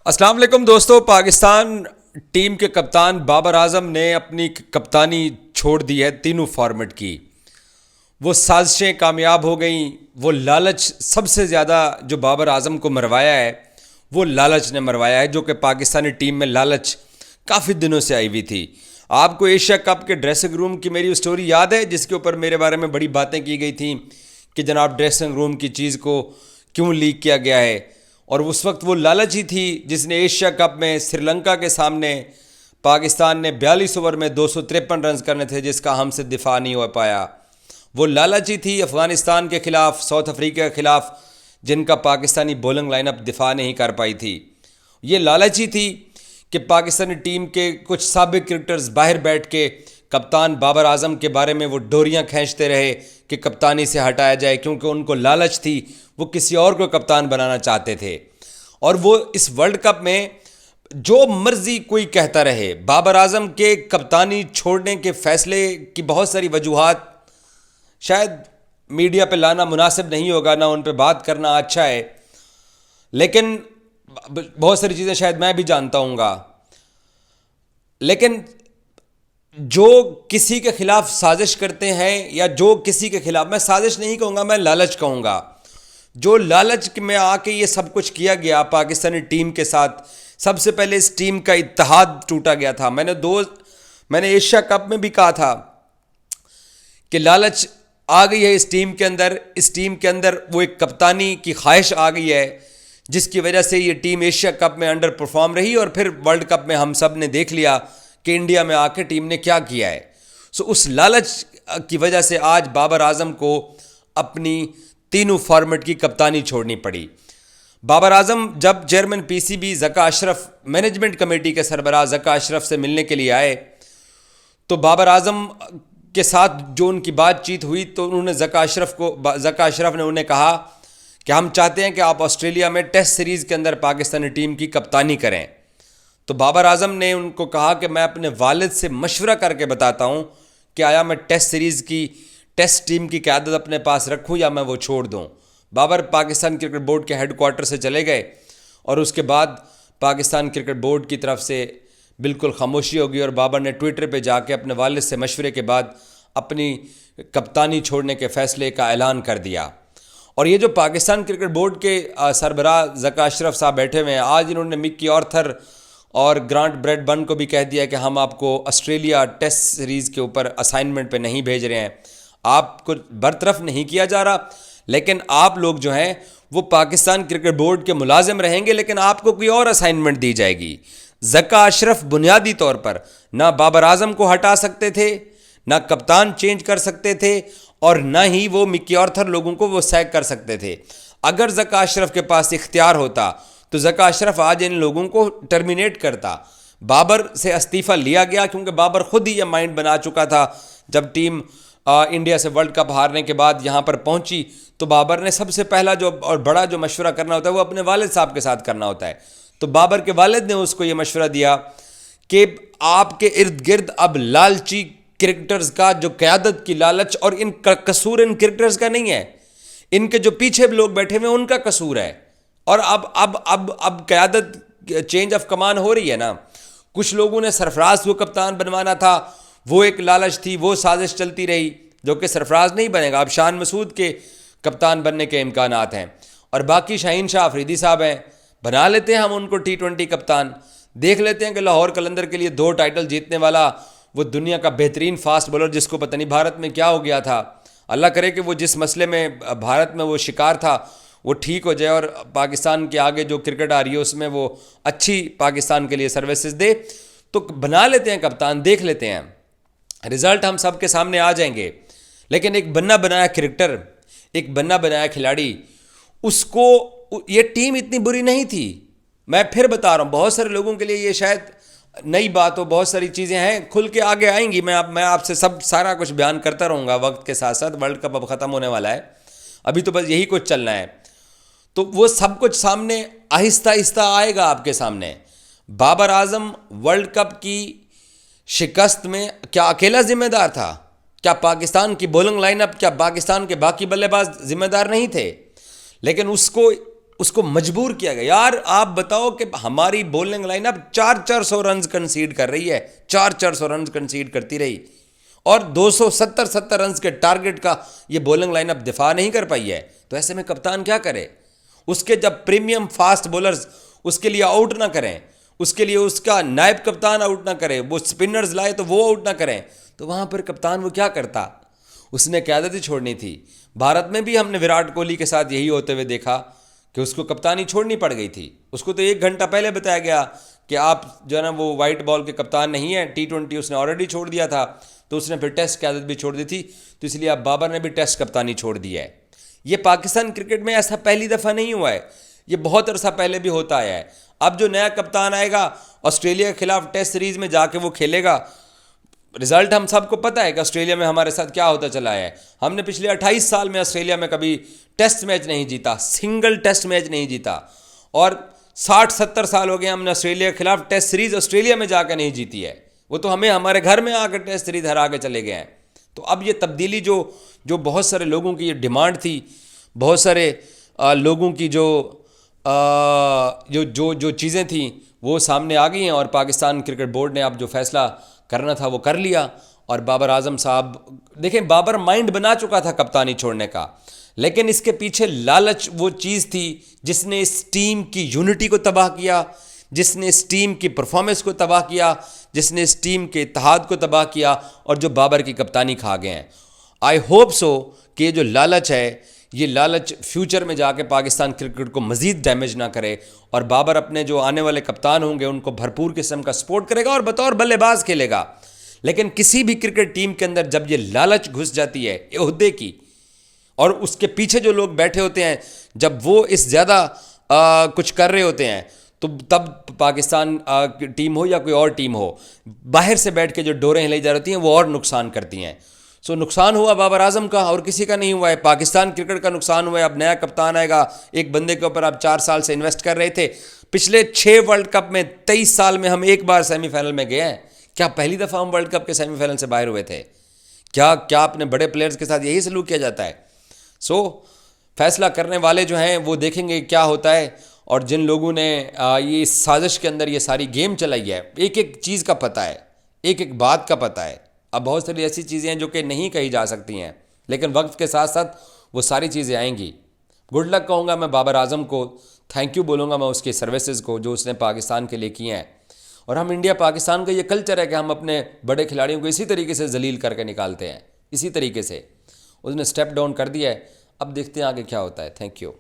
अस्सलाम वालेकुम दोस्तों। पाकिस्तान टीम के कप्तान बाबर आजम ने अपनी कप्तानी छोड़ दी है तीनों फॉर्मेट की। वो साजिशें कामयाब हो गई। वो लालच सबसे ज़्यादा जो बाबर आजम को मरवाया है वो लालच ने मरवाया है, जो कि पाकिस्तानी टीम में लालच काफ़ी दिनों से आई हुई थी। आपको एशिया कप के ड्रेसिंग रूम की मेरी स्टोरी याद है, जिसके ऊपर मेरे बारे में बड़ी बातें की गई थी कि जनाब ड्रेसिंग रूम की चीज़ को क्यों लीक किया गया है। और उस वक्त वो लालच ही थी जिसने एशिया कप में श्रीलंका के सामने पाकिस्तान ने 42 ओवर में 253 रन करने थे, जिसका हमसे दिफा नहीं हो पाया। वो लालच ही थी अफ़गानिस्तान के ख़िलाफ़, साउथ अफ्रीका के ख़िलाफ़, जिनका पाकिस्तानी बॉलिंग लाइनअप दिफा नहीं कर पाई थी। ये लालच ही थी कि पाकिस्तानी टीम के कुछ साबिक क्रिकेटर्स बाहर बैठ के कप्तान बाबर आजम के बारे में वो डोरियां खींचते रहे कि कप्तानी से हटाया जाए, क्योंकि उनको लालच थी, वो किसी और को कप्तान बनाना चाहते थे। और वो इस वर्ल्ड कप में जो मर्जी कोई कहता रहे, बाबर आजम के कप्तानी छोड़ने के फैसले की बहुत सारी वजूहात शायद मीडिया पे लाना मुनासिब नहीं होगा, ना उन पे बात करना अच्छा है, लेकिन बहुत सारी चीज़ें शायद मैं भी जानता हूँगा। लेकिन जो किसी के खिलाफ साजिश करते हैं, या जो किसी के खिलाफ, मैं साजिश नहीं कहूँगा, मैं लालच कहूँगा, जो लालच में आके ये सब कुछ किया गया पाकिस्तानी टीम के साथ। सबसे पहले इस टीम का इत्तेहाद टूटा गया था। मैंने एशिया कप में भी कहा था कि लालच आ गई है इस टीम के अंदर। इस टीम के अंदर वो एक कप्तानी की ख्वाहिश आ गई है, जिसकी वजह से ये टीम एशिया कप में अंडर परफॉर्म रही, और फिर वर्ल्ड कप में हम सब ने देख लिया कि इंडिया में आके टीम ने क्या किया है। सो उस लालच की वजह से आज बाबर आजम को अपनी तीनों फॉर्मेट की कप्तानी छोड़नी पड़ी। बाबर आजम जब chairman PCB Zaka Ashraf, management committee के सरबराह ज़का अशरफ से मिलने के लिए आए, तो बाबर आजम के साथ जो उनकी बातचीत हुई, तो उन्होंने ज़का अशरफ ने उन्हें कहा कि हम चाहते हैं कि आप ऑस्ट्रेलिया में टेस्ट सीरीज़ के अंदर पाकिस्तानी टीम की कप्तानी करें। तो बाबर आजम ने उनको कहा कि मैं अपने वालिद से मशवरा करके बताता हूँ कि आया मैं टेस्ट सीरीज़ की टेस्ट टीम की क़यादत अपने पास रखूँ या मैं वो छोड़ दूँ। बाबर पाकिस्तान क्रिकेट बोर्ड के हेडक्वार्टर से चले गए, और उसके बाद पाकिस्तान क्रिकेट बोर्ड की तरफ से बिल्कुल खामोशी हो गई, और बाबर ने ट्विटर पे जाके अपने वालिद से मशवरे के बाद अपनी कप्तानी छोड़ने के फ़ैसले का ऐलान कर दिया। और ये जो पाकिस्तान क्रिकेट बोर्ड के सरबराह ज़का अशरफ साहब बैठे हुए हैं, आज इन्होंने मिकी ऑर्थर और ग्रांट ब्रैडबर्न को भी कह दिया कि हम आपको ऑस्ट्रेलिया टेस्ट सीरीज़ के ऊपर असाइनमेंट पे नहीं भेज रहे हैं, आपको बरतरफ नहीं किया जा रहा, लेकिन आप लोग जो हैं वो पाकिस्तान क्रिकेट बोर्ड के मुलाजिम रहेंगे, लेकिन आपको कोई और असाइनमेंट दी जाएगी। ज़का अशरफ बुनियादी तौर पर ना बाबर आजम को हटा सकते थे, ना कप्तान चेंज कर सकते थे, और ना ही वो मिकी ऑर्थर लोगों को वो सैक कर सकते थे। अगर ज़का अशरफ के पास इख्तियार होता तो ज़का अशरफ आज इन लोगों को टर्मिनेट करता। बाबर से इस्तीफ़ा लिया गया क्योंकि बाबर खुद ही ये माइंड बना चुका था। जब टीम इंडिया से वर्ल्ड कप हारने के बाद यहाँ पर पहुँची, तो बाबर ने सबसे पहला जो और बड़ा जो मशवरा करना होता है वो अपने वालिद साहब के साथ करना होता है। तो बाबर के वालिद ने उसको ये मशवरा दिया कि आपके इर्द गिर्द अब लालची क्रिकेटर्स का जो क़यादत की लालच, और इनका कसूर इन क्रिकेटर्स का नहीं है, इनके जो पीछे लोग बैठे हुए हैं उनका कसूर है। और अब क़यादत चेंज ऑफ कमान हो रही है ना। कुछ लोगों ने सरफराज को कप्तान बनवाना था, वो एक लालच थी, वो साजिश चलती रही, जो कि सरफराज नहीं बनेगा। अब शान मसूद के कप्तान बनने के इम्कानात हैं, और बाकी शाहीन शाह अफरीदी साहब हैं, बना लेते हैं हम उनको T20 कप्तान। देख लेते हैं कि लाहौर कलंदर के लिए 2 टाइटल जीतने वाला वो दुनिया का बेहतरीन फास्ट बॉलर, जिसको पता नहीं भारत में क्या हो गया था, अल्लाह करे कि वो जिस मसले में भारत में वो शिकार था वो ठीक हो जाए, और पाकिस्तान के आगे जो क्रिकेट आ रही है उसमें वो अच्छी पाकिस्तान के लिए सर्विसेज दे। तो बना लेते हैं कप्तान, देख लेते हैं, रिज़ल्ट हम सब के सामने आ जाएंगे। लेकिन एक बन्ना बनाया क्रिकेटर, एक बन्ना बनाया खिलाड़ी, उसको ये टीम इतनी बुरी नहीं थी। मैं फिर बता रहा हूँ, बहुत सारे लोगों के लिए ये शायद नई बात हो, बहुत सारी चीज़ें हैं खुल के आगे आएंगी। मैं आपसे सब सारा कुछ बयान करता रहूँगा वक्त के साथ साथ। वर्ल्ड कप अब ख़त्म होने वाला है, अभी तो बस यही कुछ चलना है, तो वो सब कुछ सामने आहिस्ता आहिस्ता आएगा आपके सामने। बाबर आजम वर्ल्ड कप की शिकस्त में क्या अकेला जिम्मेदार था? क्या पाकिस्तान की बॉलिंग लाइनअप, क्या पाकिस्तान के बाकी बल्लेबाज जिम्मेदार नहीं थे? लेकिन उसको उसको मजबूर किया गया। यार आप बताओ कि हमारी बॉलिंग लाइन अब 400 रन कंसीड कर रही है, 400 रन कंसीड करती रही, और 270 रन के टारगेट का ये बॉलिंग लाइन अब दिफा नहीं कर पाई है। तो ऐसे में कप्तान क्या करे? उसके जब प्रीमियम फास्ट बॉलर्स उसके लिए आउट ना करें, उसके लिए उसका नायब कप्तान आउट ना करे, वो स्पिनर्स लाए तो वो आउट ना करें, तो वहां पर कप्तान वो क्या करता? उसने क़यादत ही छोड़नी थी। भारत में भी हमने विराट कोहली के साथ यही होते हुए देखा कि उसको कप्तानी छोड़नी पड़ गई थी। उसको तो 1 घंटा पहले बताया गया कि आप जो है ना वो वाइट बॉल के कप्तान नहीं है, T20 उसने ऑलरेडी छोड़ दिया था, तो उसने फिर टेस्ट क़यादत भी छोड़ दी थी। तो इसलिए अब बाबर ने भी टेस्ट कप्तानी छोड़ दी है। ये पाकिस्तान क्रिकेट में ऐसा पहली दफ़ा नहीं हुआ है, ये बहुत अरसा पहले भी होता आया है। अब जो नया कप्तान आएगा ऑस्ट्रेलिया के खिलाफ टेस्ट सीरीज में जाके वो खेलेगा, रिजल्ट हम सबको पता है कि ऑस्ट्रेलिया में हमारे साथ क्या होता चला है। हमने पिछले 28 साल में ऑस्ट्रेलिया में कभी टेस्ट मैच नहीं जीता, सिंगल टेस्ट मैच नहीं जीता, और 60-70 साल हो गए हमने ऑस्ट्रेलिया के खिलाफ टेस्ट सीरीज ऑस्ट्रेलिया में जाकर नहीं जीती है। वो तो हमें हमारे घर में आकर टेस्ट सीरीज हरा के चले गए हैं। तो अब ये तब्दीली जो बहुत सारे लोगों की ये डिमांड थी, बहुत सारे लोगों की जो चीज़ें थी वो सामने आ गई हैं, और पाकिस्तान क्रिकेट बोर्ड ने अब जो फैसला करना था वो कर लिया। और बाबर आजम साहब, देखें बाबर माइंड बना चुका था कप्तानी छोड़ने का, लेकिन इसके पीछे लालच वो चीज़ थी जिसने इस टीम की यूनिटी को तबाह किया, जिसने इस टीम की परफॉर्मेंस को तबाह किया, जिसने इस टीम के इत्तेहाद को तबाह किया, और जो बाबर की कप्तानी खा गए हैं। आई होप सो कि ये जो लालच है, ये लालच फ्यूचर में जाके पाकिस्तान क्रिकेट को मज़ीद डैमेज ना करे, और बाबर अपने जो आने वाले कप्तान होंगे उनको भरपूर किस्म का सपोर्ट करेगा और बतौर बल्लेबाज खेलेगा। लेकिन किसी भी क्रिकेट टीम के अंदर जब ये लालच घुस जाती है ओहदे की, और उसके पीछे जो लोग बैठे होते हैं, जब वो इस ज़्यादा कुछ कर रहे होते हैं, तो तब पाकिस्तान टीम हो या कोई और टीम हो, बाहर से बैठ के जो डोरें हिलाई जा रही हैं वो और नुकसान करती हैं। सो नुकसान हुआ बाबर आजम का, और किसी का नहीं हुआ है। पाकिस्तान क्रिकेट का नुकसान हुआ है। अब नया कप्तान आएगा, एक बंदे के ऊपर आप 4 साल से इन्वेस्ट कर रहे थे। पिछले 6 वर्ल्ड कप में 23 साल में हम एक बार सेमीफाइनल में गए हैं। क्या पहली दफ़ा हम वर्ल्ड कप के सेमीफाइनल से बाहर हुए थे? क्या अपने बड़े प्लेयर्स के साथ यही सलूक किया जाता है? सो फैसला करने वाले जो हैं वो देखेंगे क्या होता है। और जिन लोगों ने ये साजिश के अंदर ये सारी गेम चलाई है, एक एक चीज़ का पता है, एक एक बात का पता है। अब बहुत सारी ऐसी चीज़ें हैं जो कि नहीं कही जा सकती हैं, लेकिन वक्त के साथ साथ वो सारी चीज़ें आएंगी। गुड लक कहूँगा मैं बाबर आजम को, थैंक यू बोलूँगा मैं उसकी सर्विसेज को जो उसने पाकिस्तान के लिए किए हैं। और हम इंडिया पाकिस्तान का ये कल्चर है कि हम अपने बड़े खिलाड़ियों को इसी तरीके से जलील करके निकालते हैं, इसी तरीके से उसने स्टेप डाउन कर दिया है। अब देखते हैं आगे क्या होता है। Thank you.